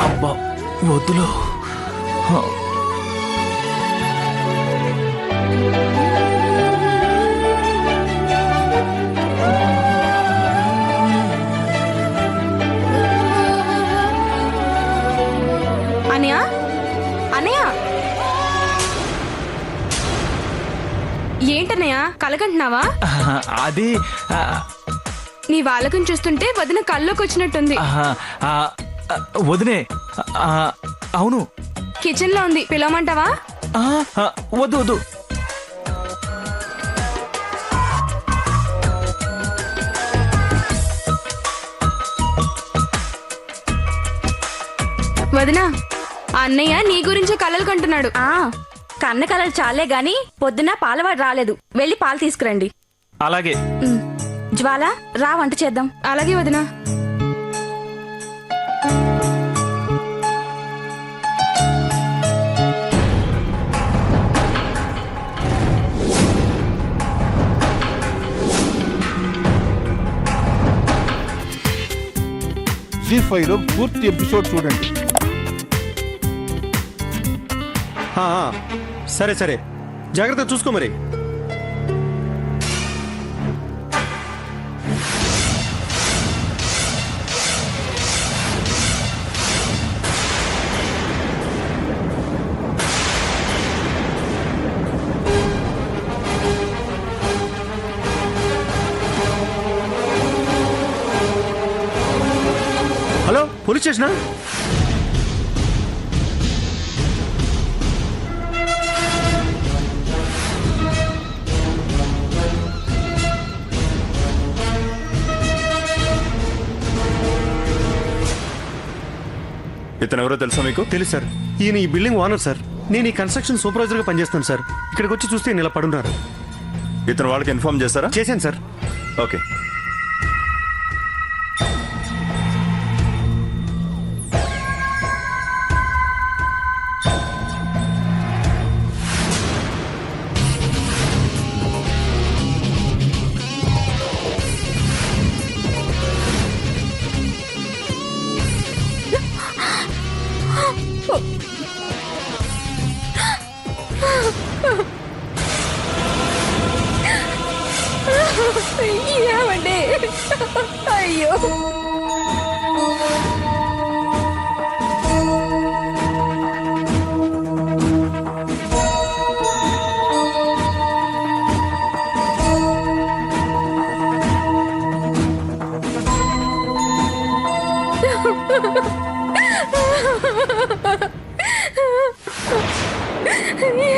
అబ్బా వద్దులు. అనయా అనయా ఏంటన్నయ్య కలకంటున్నావా? అది నీ వాళ్ళకం చూస్తుంటే వదిన కల్లోకి వచ్చినట్టుంది. వదినే. అవును, కిచెన్ లో ఉంది, పిలవమంటావా? వద్దు వద్దు. వదినా, అన్నయ్య నీ గురించే కలలు కంటున్నాడు. కన్న కలలు చాలే గాని పొద్దున్న పాలవాడు రాలేదు, వెళ్ళి పాలు తీసుకురండి. అలాగే. జ్వాల రా, వంట చేద్దాం. అలాగే వదినా. జీ5 లో పూర్తి ఎపిసోడ్ చూడండి. సరే సరే, జాగ్రత్త చూసుకో మరి. హలో, పోలీస్ స్టేషనా? ఇతను ఎవరో తెలుసా మీకు? తెలుసు సార్, ఈయన ఈ బిల్డింగ్ ఓనర్ సార్. నేను ఈ కన్స్ట్రక్షన్ సూపర్వైజర్ గా పనిచేస్తాను సార్. ఇక్కడికి వచ్చి చూస్తే ఈయన ఇలా పడున్నారు. ఇతను వాళ్ళకి ఇన్ఫార్మ్ చేశారా? చేశాను సార్. ఓకే. ఏమండి? అయ్యో,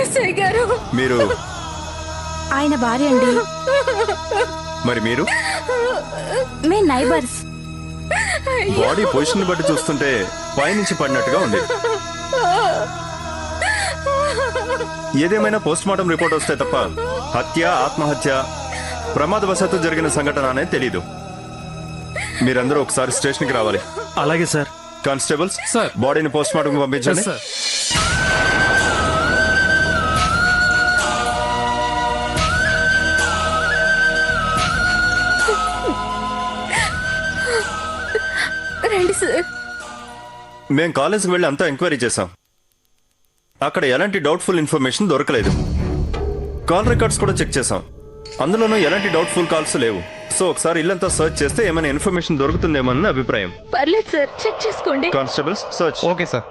ఎస్ఐ గారు. మీరు ఆయన భార్య అండి. మరి మీరు? మే నైబర్స్. బాడీ పొజిషన్ బట్టి చూస్తుంటే పైనుంచి పడినట్టుగా ఉంది. ఏదేమైనా పోస్ట్ మార్టం రిపోర్ట్ వస్తే తప్ప హత్య, ఆత్మహత్య, ప్రమాదవశాత్తు జరిగిన సంఘటన అనేది తెలీదు. మీరందరూ ఒకసారి స్టేషన్కి రావాలి. అలాగే సార్. కానిస్టేబుల్స్ సార్, బాడీని పోస్ట్ మార్టం పంపించండి. సార్. రండి సార్. మేం కాలేజ్కి వెళ్ళి అంతా ఎంక్వైరీ చేశాం. అక్కడ ఎలాంటి డౌట్ఫుల్ ఇన్ఫర్మేషన్ దొరకలేదు. కాల్ రికార్డ్స్ కూడా చెక్ చేశాం, అందులోనూ ఎలాంటి డౌట్ఫుల్ కాల్స్ లేవు. సో ఒకసారి ఇల్లంతా సర్చ్ చేస్తే ఏమైనా ఇన్ఫర్మేషన్ దొరుకుతుందేమో అన్న అభిప్రాయం. పర్లేదు సార్, చెక్ చేసుకోండి. Constables search. Okay sir.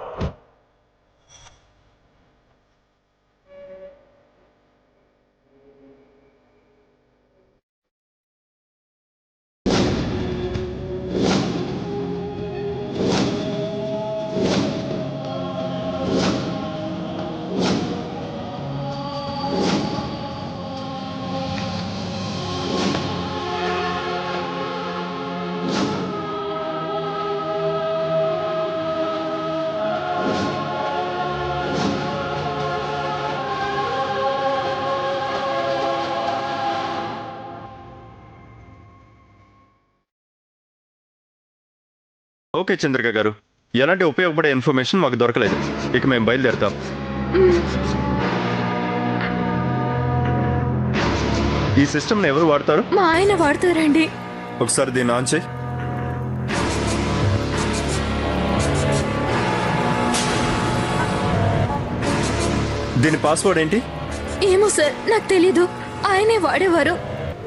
Okay Chandrika గారు, ఎలాంటి ఉపయోగపడే ఇన్ఫర్మేషన్ మాకు దొరకలేదు. ఇక మేము బయలుదేరుతాం. ఈ సిస్టమ్ని ఎవరు వాడతారు? మా ఆయన వాడతారండి. ఒకసారి దీన్ని ఆన్ చేయి. దీని పాస్వర్డ్ ఏంటి? ఏమో సార్ నాకు తెలీదు. ఆయనే వాడేవారు.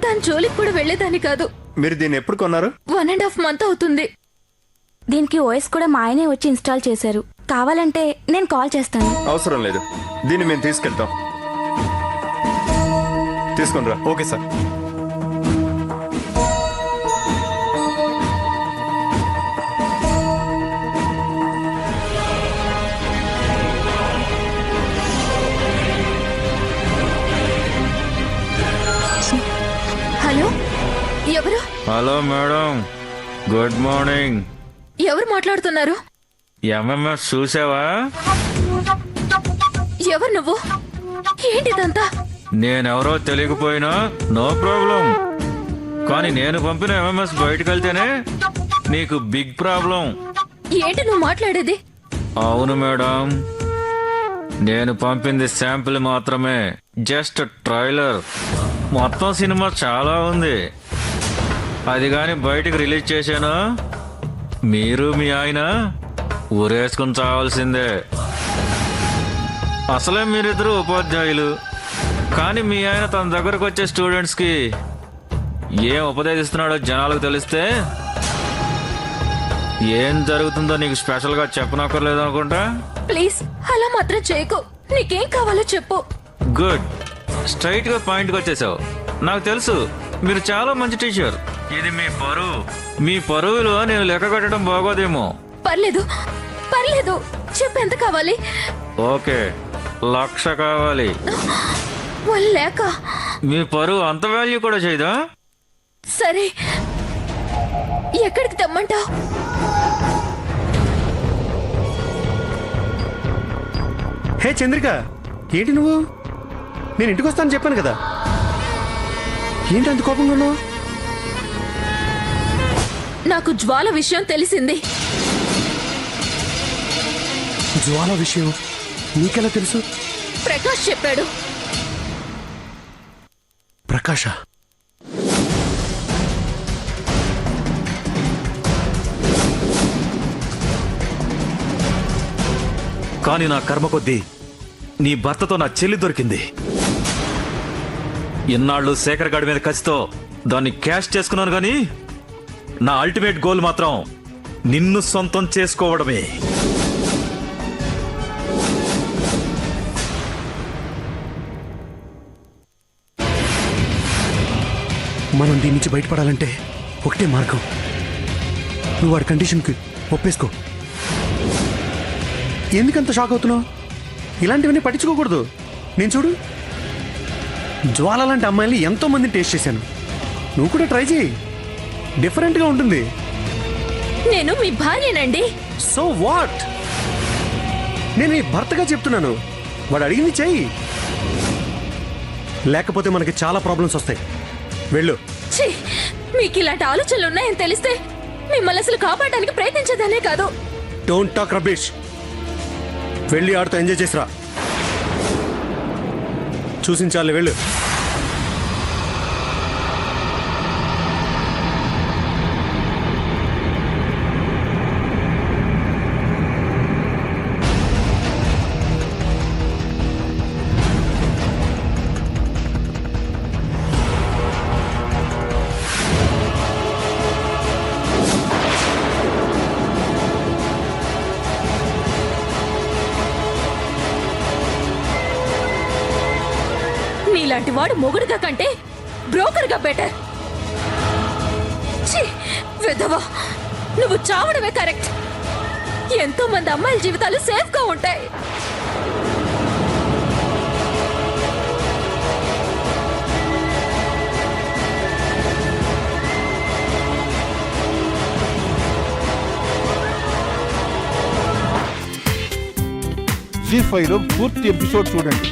దాని జోలికి కూడా వెళ్లేదాన్ని కాదు. మీరు దీన్ని ఎప్పుడు కొన్నారు? 1.5 month అవుతుంది. దీనికి ఓఎస్ కూడా మా ఆయనే వచ్చి ఇన్స్టాల్ చేశారు. కావాలంటే నేను కాల్ చేస్తాను. అవసరం లేదు, దీన్ని మేము తీసుకెళ్తాం. తీసుకుని రా. Okay sir. హలో, ఎవరు హలో మేడం, గుడ్ మార్నింగ్. ఎవరు మాట్లాడుతున్నారు? ఎంఎంఎస్ చూసావా? ఎవరు నువ్వు? ఏంటిదంతా? నేనెవరో తెలియకపోయినా నో ప్రాబ్లం, కానీ నేను పంపిన ఎంఎంఎస్ బయటకు వెళ్తేనే నీకు బిగ్ ప్రాబ్లం. ఏంటి నువ్వు మాట్లాడేది? అవును మేడం, నేను పంపింది శాంపిల్ మాత్రమే, జస్ట్ ట్రైలర్. మొత్తం సినిమా చాలా ఉంది. అది కానీ బయటకు రిలీజ్ చేశాను, మీరు మీ ఆయన ఊరేసుకుని చావాల్సిందే. అసలే మీరిద్దరు ఉపాధ్యాయులు, కానీ మీ ఆయన తన దగ్గరకు వచ్చే స్టూడెంట్స్కి ఏం ఉపదేశిస్తున్నాడో జనాలకు తెలిస్తే ఏం జరుగుతుందో నీకు స్పెషల్గా చెప్పనక్కర్లేదు అనుకుంటా. ప్లీజ్ అలా మాత్రం చేయకు. నీకేం కావాలో చెప్పు. గుడ్, స్ట్రైట్ గా పాయింట్కి వచ్చేసావు. నాకు తెలుసు మీరు చాలా మంచి టీచర్. ఇది మీ పరువు. మీ పరువులో నేను లెక్క కట్టడం బాగోదేమో. పర్లేదు పర్లేదు, చెప్పు ఎంత కావాలి? ఓకే, 1,00,000 కావాలి. లేక మీ పరువు అంత వాల్యూ కూడా చేయదా? సరే, ఎక్కడికి తెమ్మంటావు? హే చంద్రిక, ఏంటి నువ్వు? నేను ఇంటికి వస్తానని చెప్పాను కదా, ఏంటి అంత కోపంగా ఉన్నావు? నాకు జ్వాల విషయం తెలిసింది. జ్వాల విషయం నీకెలా తెలుసు? ప్రకాష్ చెప్పాడు. ప్రకాష? కానీ నా కర్మ కొద్దీ నీ భర్తతో నా చెల్లి దొరికింది. ఇన్నాళ్ళు శేఖర్ గాడి మీద కసితో దాన్ని క్యాష్ చేసుకున్నాను, కానీ నా అల్టిమేట్ గోల్ మాత్రం నిన్ను సొంతం చేసుకోవడమే. మనం దీని నుంచి బయటపడాలంటే ఒకటే మార్గం, నువ్వు వాడి కండిషన్కి ఒప్పేసుకో. ఎందుకంత షాక్ అవుతున్నావు? ఇలాంటివన్నీ పట్టించుకోకూడదు. నేను చూడు, జ్వాల లాంటి అమ్మాయిల్ని ఎంతో మందిని టేస్ట్ చేశాను. నువ్వు కూడా ట్రై చేయి, డిఫరెంట్గా ఉంటుంది. నేను మీ భార్యనండి. So what? నేను నీ భర్తగా చెప్తున్నాను. వాడు అడిగింది చెయ్యి, లేకపోతే మనకి చాలా ప్రాబ్లమ్స్ వస్తాయి. వెళ్ళు. ఛీ, మీకు ఇలాంటి ఆలోచనలు ఉన్నాయని తెలిస్తే మిమ్మల్ని అసలు కాపాడడానికి ప్రయత్నించేదానే కాదు. Don't talk rubbish. వెళ్ళి ఆడుతూ ఎంజాయ్ చేసిరా. చూసించాలి, వెళ్ళు. నీలాంటి వాడు మొగుడుగా కంటే బ్రోకర్గా బెటర్. ఛీ, విధవా, నువ్వు చావడమే కరెక్ట్. ఎంతో మంది అమ్మాయిల జీవితాలు సేఫ్ గా ఉంటాయి. జీ5లో పూర్తి ఎపిసోడ్ చూడండి.